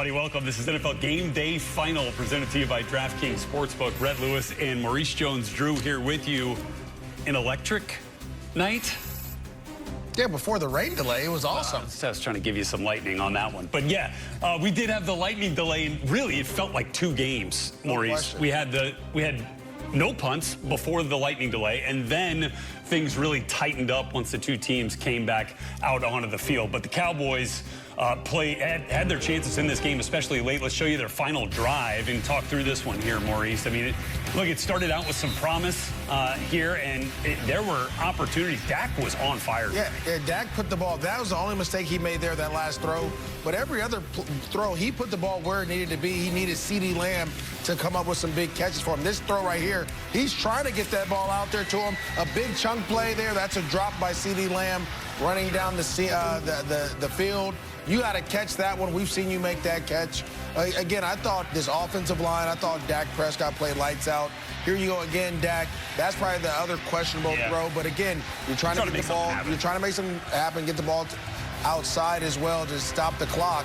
everybody. Welcome. This is NFL Game Day Final presented to you by DraftKings Sportsbook. Red Lewis and Maurice Jones-Drew here with you. An electric night. Yeah, before the rain delay, it was awesome. I was trying to give you some lightning on that one. But yeah, we did have the lightning delay, and really it felt like 2 games, Maurice. We had no punts before the lightning delay, and then things really tightened up once the 2 teams came back out onto the field. But the Cowboys had their chances in this game, especially late. Let's show you their final drive and talk through this one here, Maurice. I mean, look, it started out with some promise here, and there were opportunities. Dak was on fire. Yeah, Dak put the ball. That was the only mistake he made there, that last throw. But every other throw, he put the ball where it needed to be. He needed CeeDee Lamb to come up with some big catches for him. This throw right here, he's trying to get that ball out there to him. A big chunk play there. That's a drop by CeeDee Lamb running down the field. You got to catch that one. We've seen you make that catch. Again, I thought this offensive line, I thought Dak Prescott played lights out. Here you go again, Dak. That's probably the other questionable throw. But again, you're trying to get the ball. You're trying to make something happen, get the ball outside as well to stop the clock.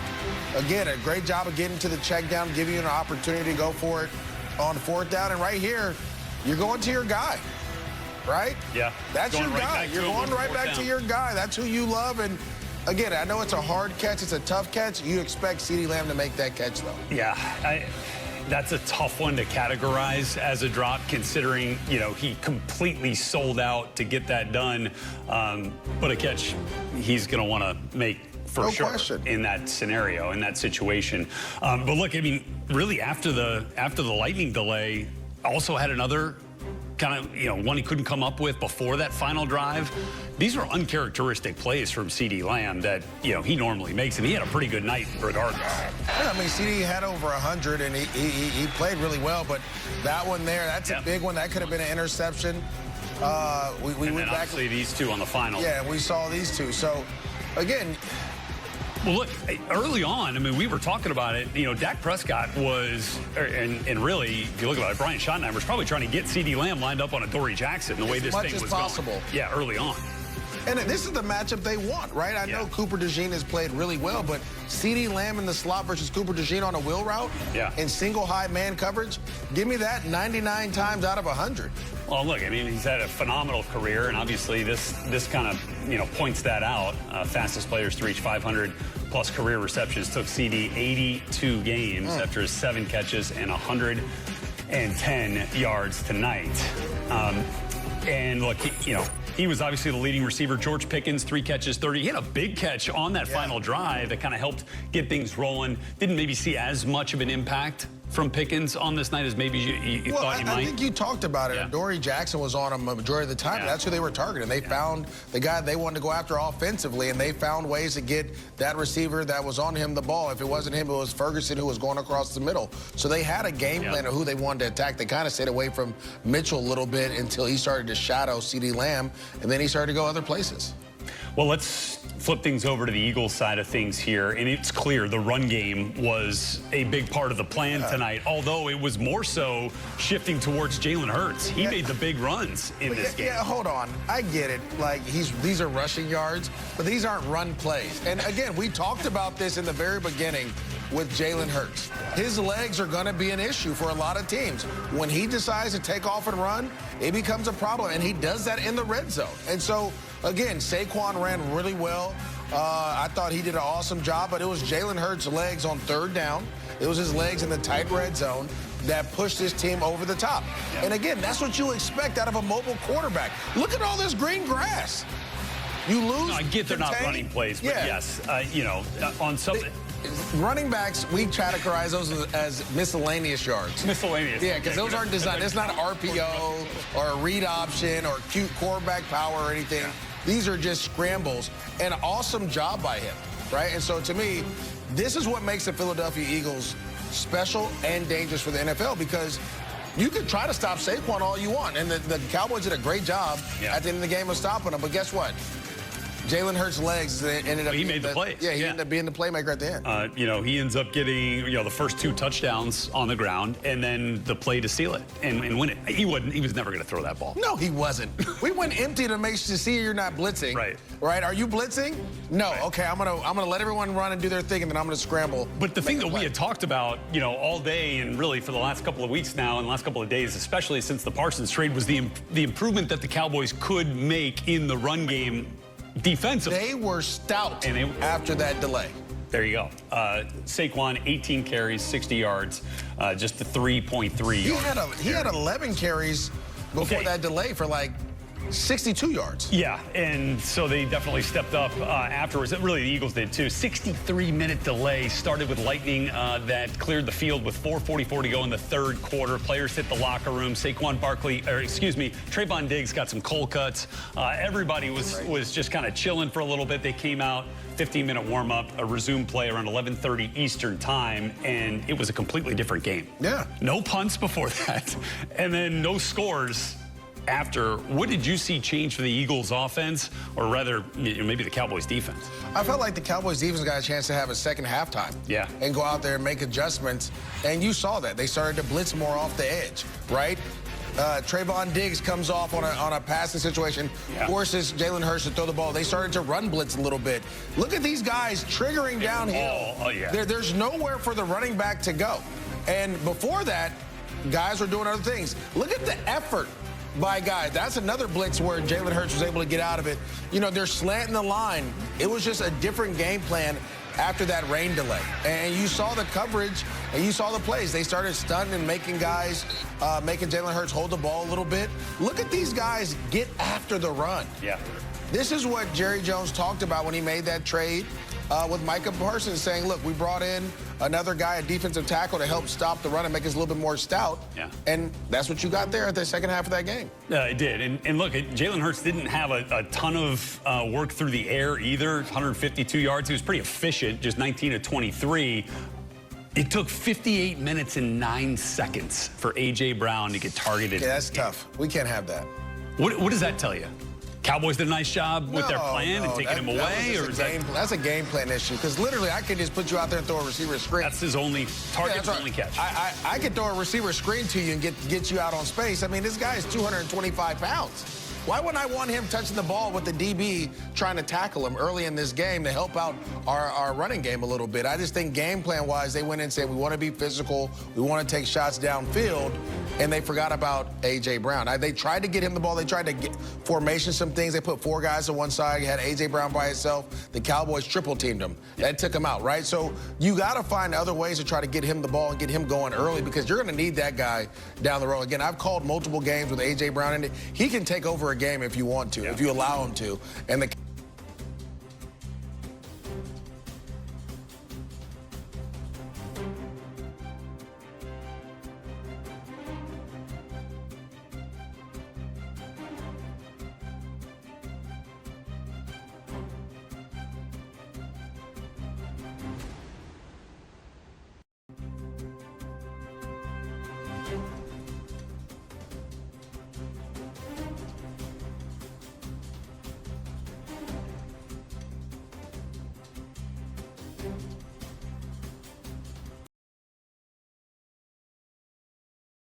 Again, a great job of getting to the check down, giving you an opportunity to go for it on 4th down. And right here, you're going to your guy, right? Yeah. That's your guy. You're going right back to your guy. That's who you love. And again, I know it's a hard catch. It's a tough catch. You expect CeeDee Lamb to make that catch, though. Yeah. That's a tough one to categorize as a drop, considering, you know, he completely sold out to get that done. But a catch he's going to want to make for sure in that scenario, in that situation. But look, I mean, really after the lightning delay, also had another kind of, you know, one he couldn't come up with before that final drive. These were uncharacteristic plays from CeeDee Lamb that, you know, he normally makes, and he had a pretty good night regardless. Yeah, I mean, CeeDee had over 100, and he played really well, but that one there, that's a big one. That could have been an interception. We went back. Obviously these 2 on the final. Yeah, we saw these 2. So, again, well, look, early on, I mean, we were talking about it. You know, Dak Prescott was, and really, if you look at it, Brian Schottenheimer was probably trying to get CeeDee Lamb lined up on a Dory Jackson the way this thing was going. Yeah, early on. And this is the matchup they want, right? I know Cooper DeJean has played really well, but CeeDee Lamb in the slot versus Cooper DeJean on a wheel route in single high man coverage, give me that 99 times out of 100. Well, look, I mean, he's had a phenomenal career, and obviously this kind of, you know, points that out. Fastest players to reach 500-plus career receptions took CeeDee 82 games after his 7 catches and 110 yards tonight. And look, he was obviously the leading receiver. George Pickens, 3 catches, 30. He had a big catch on that final drive that kind of helped get things rolling. Didn't maybe see as much of an impact from Pickens on this night as maybe you thought you might. I think you talked about it. Dory Jackson was on him a majority of the time. That's who they were targeting. They found the guy they wanted to go after offensively, and they found ways to get that receiver that was on him the ball. If it wasn't him, it was Ferguson who was going across the middle. So they had a game plan of who they wanted to attack. They kind of stayed away from Mitchell a little bit until he started to shadow CeeDee Lamb, and then he started to go other places. Well, let's flip things over to the Eagles side of things here, and it's clear the run game was a big part of the plan tonight, although it was more so shifting towards Jalen Hurts. He made the big runs in this game. Yeah, hold on. I get it. Like, these are rushing yards, but these aren't run plays. And again, we talked about this in the very beginning with Jalen Hurts. His legs are going to be an issue for a lot of teams. When he decides to take off and run, it becomes a problem, and he does that in the red zone. And so, again, Saquon ran really well. I thought he did an awesome job, but it was Jalen Hurts' legs on 3rd down. It was his legs in the tight red zone that pushed this team over the top. And again, that's what you expect out of a mobile quarterback. Look at all this green grass. You lose. No, I get they're not running plays, but yes, you know, on something. Running backs, we categorize those as miscellaneous yards. Miscellaneous. Yeah, because those aren't designed. It's not an RPO or a read option or cute quarterback power or anything. These are just scrambles. An awesome job by him, right? And so to me, this is what makes the Philadelphia Eagles special and dangerous for the NFL, because you could try to stop Saquon all you want, and the Cowboys did a great job at the end of the game of stopping him. But guess what? Jalen Hurts' legs ended up. He made the plays. Yeah, he ended up being the playmaker at the end. He ends up getting the first 2 touchdowns on the ground, and then the play to seal it and win it. He was never going to throw that ball. No, he wasn't. We went empty to see you're not blitzing. Right. Right. Are you blitzing? No. Right. Okay. I'm gonna let everyone run and do their thing, and then I'm gonna scramble. But the thing that we had talked about, all day and really for the last couple of weeks now and the last couple of days, especially since the Parsons trade, was the improvement that the Cowboys could make in the run game defensively. They were stout after that delay. There you go. Saquon, 18 carries, 60 yards, just a 3.3 yards. He had 11 carries before that delay for like 62 yards. Yeah, and so they definitely stepped up afterwards. Really, the Eagles did too. 63-minute delay started with lightning that cleared the field with 4:44 to go in the third quarter. Players hit the locker room. Trayvon Diggs got some cold cuts. Everybody was just kind of chilling for a little bit. They came out, 15-minute warm-up, a resumed play around 11:30 Eastern time, and it was a completely different game. Yeah. No punts before that, and then no scores after. What did you see change for the Eagles offense, or rather maybe the Cowboys defense? I felt like the Cowboys defense got a chance to have a second halftime. Yeah. And go out there and make adjustments. And you saw that. They started to blitz more off the edge, right? Trayvon Diggs comes off on a passing situation, forces Jalen Hurts to throw the ball. They started to run blitz a little bit. Look at these guys triggering downhill. Oh, yeah. There's nowhere for the running back to go. And before that, guys were doing other things. Look at the effort by guys. That's another blitz where Jalen Hurts was able to get out of it. They're slanting the line. It was just a different game plan after that rain delay. And you saw the coverage and you saw the plays. They started stunting and making Jalen Hurts hold the ball a little bit. Look at these guys get after the run. Yeah. This is what Jerry Jones talked about when he made that trade with Micah Parsons, saying, look, we brought in another guy, a defensive tackle, to help stop the run and make us a little bit more stout. Yeah. And that's what you got there at the second half of that game. It did. And look, Jalen Hurts didn't have a ton of work through the air either. 152 yards. He was pretty efficient, just 19 of 23. It took 58 minutes and 9 seconds for A.J. Brown to get targeted. Yeah, that's tough. We can't have that. What does that tell you? Cowboys did a nice job with their plan and taking him away? That's a game plan issue, because literally I could just put you out there and throw a receiver screen. That's his only target, only catch. I could throw a receiver screen to you and get you out on space. I mean, this guy is 225 pounds. Why wouldn't I want him touching the ball with the DB trying to tackle him early in this game to help out our running game a little bit? I just think game plan-wise, they went in and said, we want to be physical, we want to take shots downfield, and they forgot about A.J. Brown. They tried to get him the ball. They tried to get formation some things. They put 4 guys on one side. You had A.J. Brown by himself. The Cowboys triple-teamed him. That took him out, right? So you got to find other ways to try to get him the ball and get him going early, because you're going to need that guy down the road. Again, I've called multiple games with A.J. Brown in it. He can take over a game if you want to, if you allow him to. And the